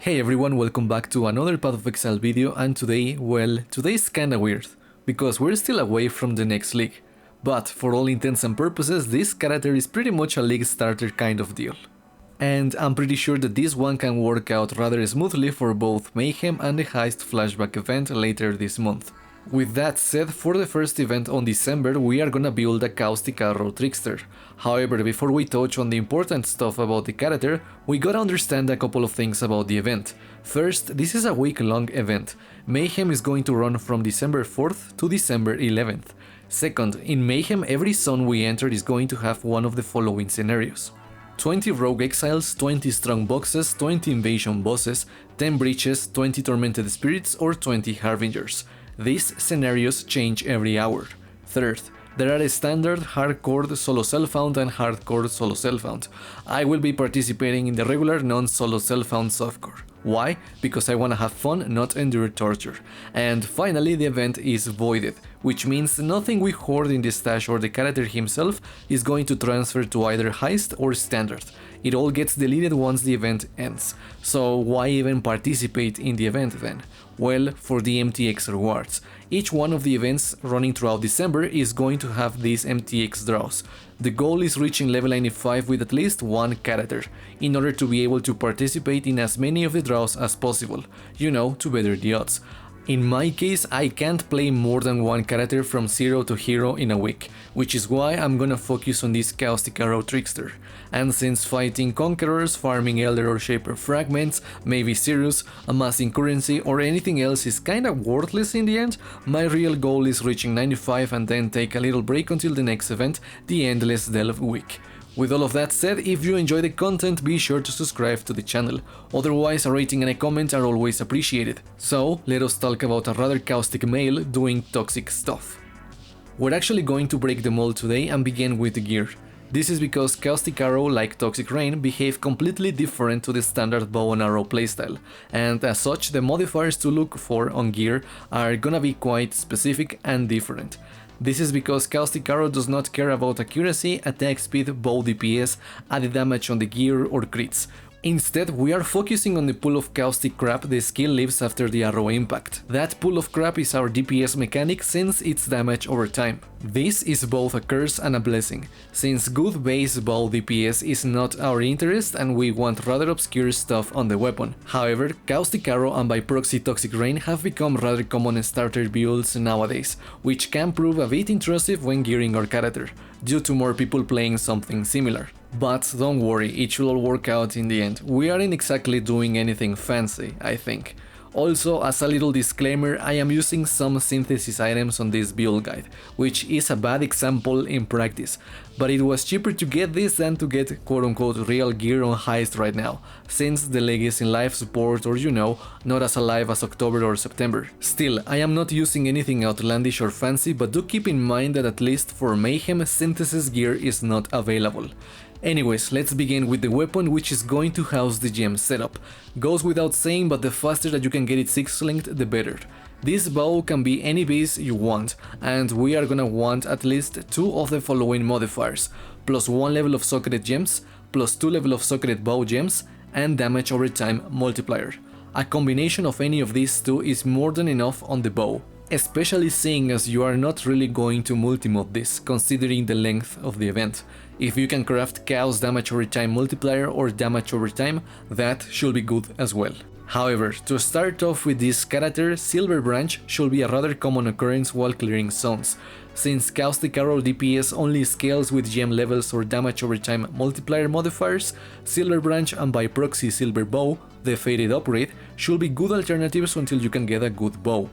Hey everyone, welcome back to another Path of Exile video, and today's kinda weird, because we're still away from the next league. But for all intents and purposes, this character is pretty much a league starter kind of deal. And I'm pretty sure that this one can work out rather smoothly for both Mayhem and the Heist flashback event later this month. With that said, for the first event on December, we are gonna build a Caustic Arrow Trickster. However, before we touch on the important stuff about the character, we gotta understand a couple of things about the event. First, this is a week-long event. Mayhem is going to run from December 4th to December 11th. Second, in Mayhem, every zone we enter is going to have one of the following scenarios: 20 Rogue Exiles, 20 Strong Boxes, 20 Invasion Bosses, 10 Breaches, 20 Tormented Spirits, or 20 Harbingers. These scenarios change every hour. Third, there are a standard, hardcore, solo self-found and hardcore solo self-found. I will be participating in the regular non-solo self-found softcore. Why? Because I wanna have fun, not endure torture. And finally, the event is voided, which means nothing we hoard in the stash or the character himself is going to transfer to either heist or standard. It all gets deleted once the event ends. So why even participate in the event then? Well, for the MTX rewards. Each one of the events running throughout December is going to have these MTX draws. The goal is reaching level 95 with at least one character, in order to be able to participate in as many of the draws as possible, you know, to better the odds. In my case, I can't play more than one character from 0 to hero in a week, which is why I'm gonna focus on this Caustic Arrow Trickster. And since fighting Conquerors, farming Elder or Shaper fragments, maybe Sirius, amassing currency or anything else is kinda worthless in the end, my real goal is reaching 95 and then take a little break until the next event, the Endless Delve week. With all of that said, if you enjoy the content, be sure to subscribe to the channel. Otherwise, a rating and a comment are always appreciated. So, let us talk about a rather caustic male doing toxic stuff. We're actually going to break the mold today and begin with the gear. This is because Caustic Arrow, like Toxic Rain, behave completely different to the standard bow and arrow playstyle, and as such the modifiers to look for on gear are gonna be quite specific and different. This is because Caustic Arrow does not care about accuracy, attack speed, bow DPS, added damage on the gear or crits. Instead, we are focusing on the pool of caustic crap the skill leaves after the arrow impact. That pool of crap is our DPS mechanic since it's damage over time. This is both a curse and a blessing, since good base bow DPS is not our interest and we want rather obscure stuff on the weapon. However, Caustic Arrow and by proxy Toxic Rain have become rather common starter builds nowadays, which can prove a bit intrusive when gearing our character, due to more people playing something similar. But don't worry, it should all work out in the end. We aren't exactly doing anything fancy, I think. Also, as a little disclaimer, I am using some synthesis items on this build guide, which is a bad example in practice, but it was cheaper to get this than to get quote-unquote real gear on Heist right now, since the leg is in live support or you know, not as alive as October or September. Still, I am not using anything outlandish or fancy, but do keep in mind that at least for Mayhem, synthesis gear is not available. Anyways, let's begin with the weapon, which is going to house the gem setup. Goes without saying, but the faster that you can get it 6-linked, the better. This bow can be any base you want, and we are gonna want at least 2 of the following modifiers: plus 1 level of socketed gems, plus 2 level of socketed bow gems, and damage over time multiplier. A combination of any of these 2 is more than enough on the bow, especially seeing as you are not really going to multimod this, considering the length of the event. If you can craft Chaos damage over time multiplier or damage over time, that should be good as well. However, to start off with this character, Silver Branch should be a rather common occurrence while clearing zones. Since Caustic Arrow DPS only scales with gem levels or damage over time multiplier modifiers, Silver Branch and by proxy Silver Bow, the faded upgrade, should be good alternatives until you can get a good bow.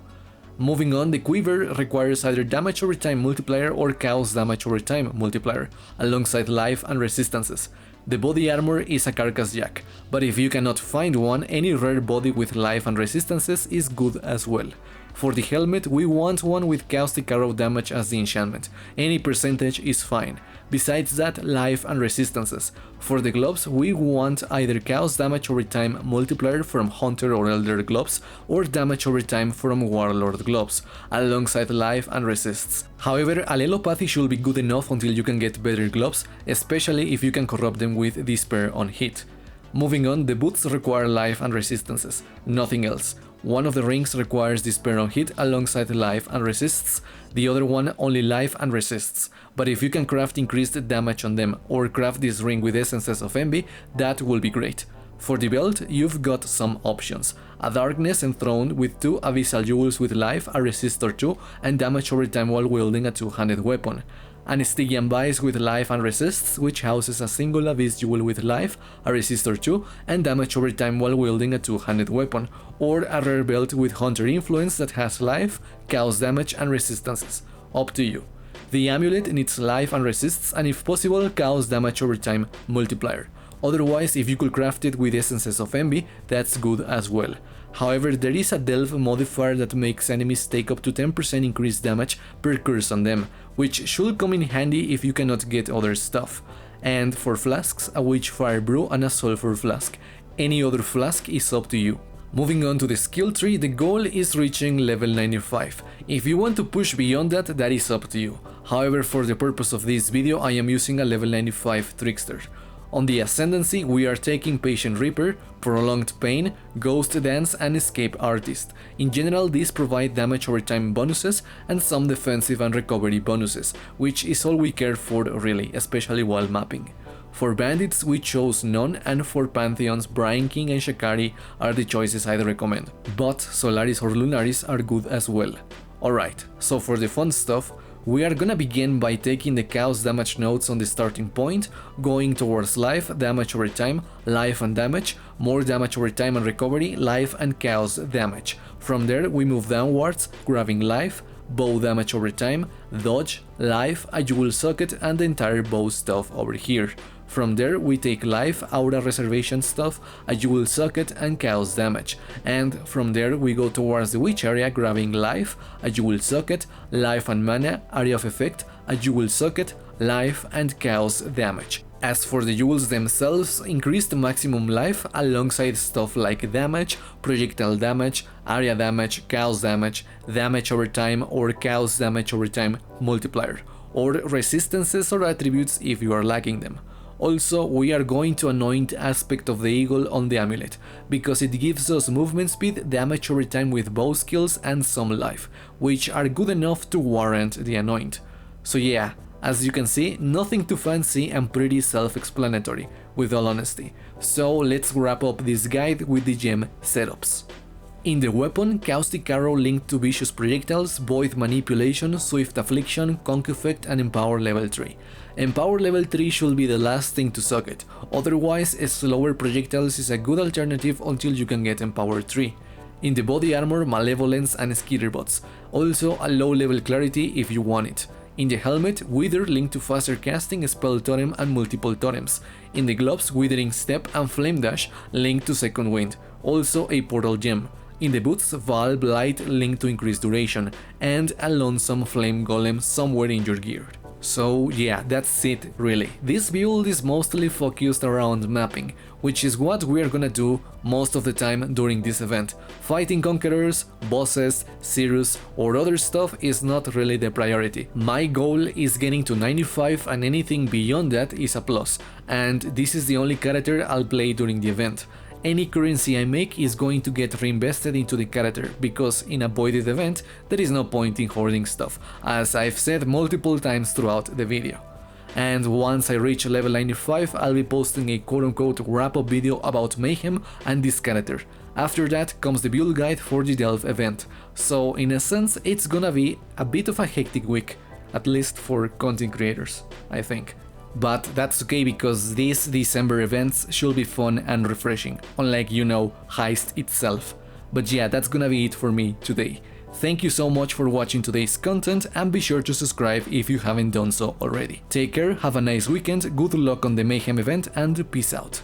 Moving on, the Quiver requires either damage over time multiplier or Chaos damage over time multiplier, alongside life and resistances. The body armor is a carcass jack, but if you cannot find one, any rare body with life and resistances is good as well. For the helmet, we want one with Caustic Arrow damage as the enchantment, any percentage is fine. Besides that, life and resistances. For the gloves, we want either Chaos damage over time multiplier from Hunter or Elder gloves, or damage over time from Warlord gloves, alongside life and resists. However, Allelopathy should be good enough until you can get better gloves, especially if you can corrupt them with Despair on hit. Moving on, the boots require life and resistances, nothing else. One of the rings requires despair on hit alongside life and resists, the other one only life and resists, but if you can craft increased damage on them or craft this ring with essences of envy, that will be great. For the belt, you've got some options. A Darkness Enthroned with 2 Abyssal Jewels with life, a resistor 2, and damage over time while wielding a two-handed weapon. An Stygian Vice with life and resists, which houses a single Abyss Jewel with life, a resistor 2, and damage over time while wielding a two-handed weapon. Or a rare belt with Hunter Influence that has life, chaos damage, and resistances. Up to you. The amulet needs life and resists, and if possible, chaos damage over time multiplier. Otherwise, if you could craft it with essences of envy, that's good as well. However, there is a delve modifier that makes enemies take up to 10% increased damage per curse on them, which should come in handy if you cannot get other stuff. And for flasks, a Witchfire Brew and a Sulfur Flask. Any other flask is up to you. Moving on to the skill tree, the goal is reaching level 95. If you want to push beyond that, that is up to you. However, for the purpose of this video, I am using a level 95 Trickster. On the Ascendancy, we are taking Patient Reaper, Prolonged Pain, Ghost Dance and Escape Artist. In general, these provide damage over time bonuses and some defensive and recovery bonuses, which is all we care for really, especially while mapping. For Bandits, we chose none, and for Pantheons, Brian King and Shakari are the choices I'd recommend, but Solaris or Lunaris are good as well. Alright, so for the fun stuff, we are gonna begin by taking the chaos damage nodes on the starting point, going towards life, damage over time, life and damage, more damage over time and recovery, life and chaos damage. From there we move downwards, grabbing life, bow damage over time, dodge, life, a jewel socket and the entire bow stuff over here. From there we take life, aura reservation stuff, a jewel socket and chaos damage, and from there we go towards the witch area grabbing life, a jewel socket, life and mana, area of effect, a jewel socket, life and chaos damage. As for the jewels themselves, increased maximum life alongside stuff like damage, projectile damage, area damage, chaos damage, damage over time or chaos damage over time multiplier, or resistances or attributes if you are lacking them. Also, we are going to anoint aspect of the eagle on the amulet, because it gives us movement speed, damage over time with bow skills and some life, which are good enough to warrant the anoint. So yeah, as you can see, nothing too fancy and pretty self-explanatory, with all honesty. So let's wrap up this guide with the gem setups. In the weapon, Caustic Arrow linked to Vicious Projectiles, Void Manipulation, Swift Affliction, Conk Effect and Empower level 3. Empower level 3 should be the last thing to socket, otherwise slower projectiles is a good alternative until you can get Empower 3. In the body armor, Malevolence and Skitterbots, also a low level Clarity if you want it. In the helmet, Wither linked to faster casting, Spell Totem and multiple totems. In the gloves, Withering Step and Flame Dash linked to Second Wind, also a portal gem. In the boots, Valve Light linked to increased duration, and a lonesome flame golem somewhere in your gear. So yeah, that's it really. This build is mostly focused around mapping, which is what we're gonna do most of the time during this event. Fighting conquerors, bosses, Cirrus or other stuff is not really the priority. My goal is getting to 95 and anything beyond that is a plus, and this is the only character I'll play during the event. Any currency I make is going to get reinvested into the character, because in a voided event there is no point in hoarding stuff, as I've said multiple times throughout the video. And once I reach level 95, I'll be posting a quote-unquote wrap-up video about Mayhem and this character. After that comes the build guide for the Delve event, so in a sense it's gonna be a bit of a hectic week, at least for content creators, I think. But that's okay, because these December events should be fun and refreshing, unlike, you know, Heist itself. But yeah, that's gonna be it for me today. Thank you so much for watching today's content, and be sure to subscribe if you haven't done so already. Take care, have a nice weekend, good luck on the Mayhem event, and peace out.